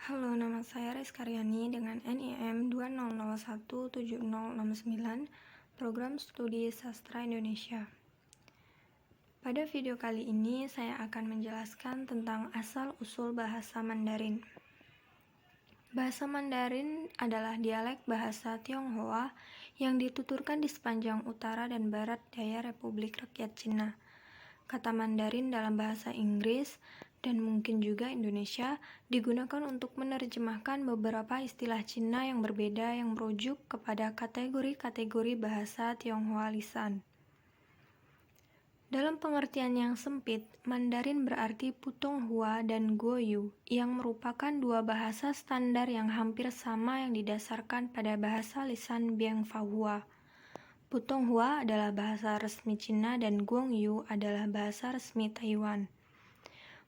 Halo, nama saya Rizkaryani dengan NIM 20017069, Program Studi Sastra Indonesia. Pada video kali ini, saya akan menjelaskan tentang asal-usul bahasa Mandarin. Bahasa Mandarin adalah dialek bahasa Tionghoa yang dituturkan di sepanjang utara dan barat daya Republik Rakyat Cina. Kata Mandarin dalam bahasa Inggris dan mungkin juga Indonesia digunakan untuk menerjemahkan beberapa istilah Cina yang berbeda yang merujuk kepada kategori-kategori bahasa Tionghoa lisan. Dalam pengertian yang sempit, Mandarin berarti Putonghua dan Goyu, yang merupakan dua bahasa standar yang hampir sama yang didasarkan pada bahasa lisan Bianghua. Putonghua adalah bahasa resmi Cina dan Guangyu adalah bahasa resmi Taiwan.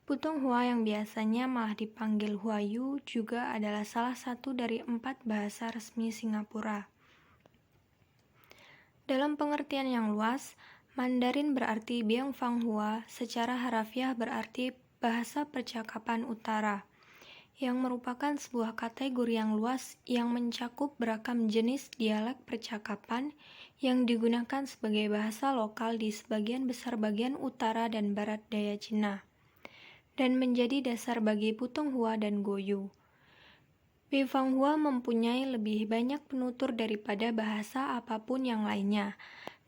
Putonghua yang biasanya malah dipanggil Huayu juga adalah salah satu dari 4 bahasa resmi Singapura. Dalam pengertian yang luas, Mandarin berarti Bianghua, secara harafiah berarti bahasa percakapan utara, yang merupakan sebuah kategori yang luas yang mencakup beragam jenis dialek percakapan yang digunakan sebagai bahasa lokal di sebagian besar bagian utara dan barat daya Cina, dan menjadi dasar bagi Putonghua dan Goyu. Bianghua mempunyai lebih banyak penutur daripada bahasa apapun yang lainnya,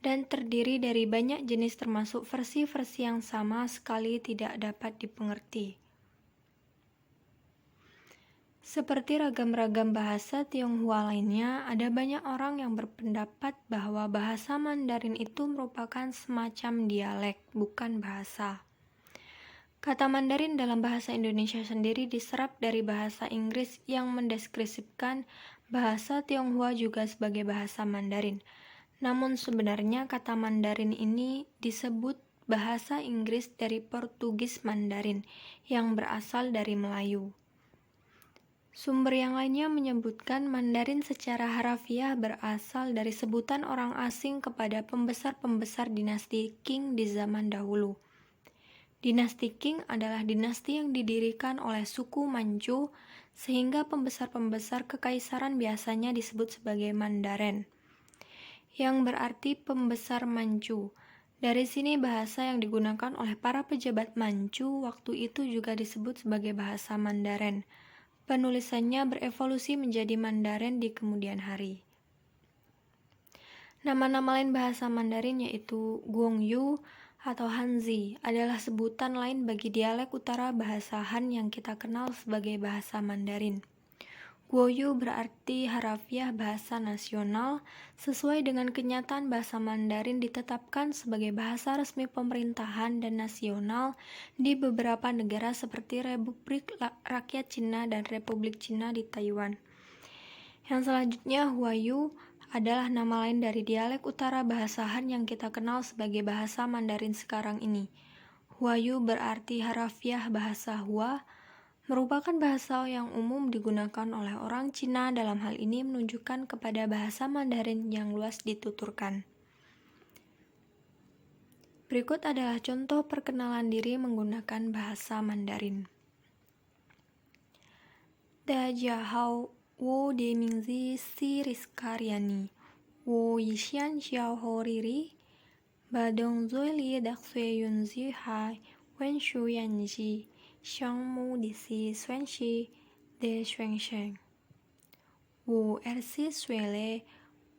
dan terdiri dari banyak jenis termasuk versi-versi yang sama sekali tidak dapat dipengerti. Seperti ragam-ragam bahasa Tionghoa lainnya, ada banyak orang yang berpendapat bahwa bahasa Mandarin itu merupakan semacam dialek, bukan bahasa. Kata Mandarin dalam bahasa Indonesia sendiri diserap dari bahasa Inggris yang mendeskripsikan bahasa Tionghoa juga sebagai bahasa Mandarin. Namun sebenarnya kata Mandarin ini disebut bahasa Inggris dari Portugis Mandarin yang berasal dari Melayu. Sumber yang lainnya menyebutkan Mandarin secara harafiah berasal dari sebutan orang asing kepada pembesar-pembesar dinasti Qing di zaman dahulu. Dinasti Qing adalah dinasti yang didirikan oleh suku Manchu, sehingga pembesar-pembesar kekaisaran biasanya disebut sebagai Mandarin, yang berarti pembesar Manchu. Dari sini bahasa yang digunakan oleh para pejabat Manchu waktu itu juga disebut sebagai bahasa Mandarin. Penulisannya berevolusi menjadi Mandarin di kemudian hari. Nama-nama lain bahasa Mandarin yaitu Guangyu atau Hanzi adalah sebutan lain bagi dialek utara bahasa Han yang kita kenal sebagai bahasa Mandarin. Guoyu berarti harafiah bahasa nasional. Sesuai dengan kenyataan bahasa Mandarin ditetapkan sebagai bahasa resmi pemerintahan dan nasional di beberapa negara seperti Republik Rakyat Cina dan Republik Cina di Taiwan. Yang selanjutnya, Huayu adalah nama lain dari dialek utara bahasa Han yang kita kenal sebagai bahasa Mandarin sekarang ini. Huayu berarti harafiah bahasa Hua, merupakan bahasa yang umum digunakan oleh orang Cina. Dalam hal ini menunjukkan kepada bahasa Mandarin yang luas dituturkan. Berikut adalah contoh perkenalan diri menggunakan bahasa Mandarin. Dajahao, wo de mingzi si Rizkaryani, wo yishan xiao ho riri, badong zoi li dak sui yun zi hai, wen shu yan ji, xiang mu di si suen shi, de shuang sheng. Wo er si sui le,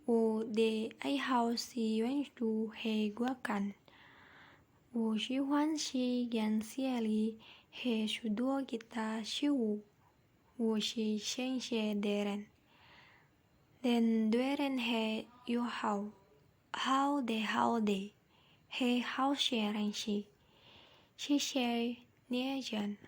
wo de ai hao si yuen du he gua kan. Wo shi huan shi yan si li, he shu duo kita shi wu. Wo shi sheng she deren. Den dueren he yu hao de, he hao she ren shi. Shi she nie jen,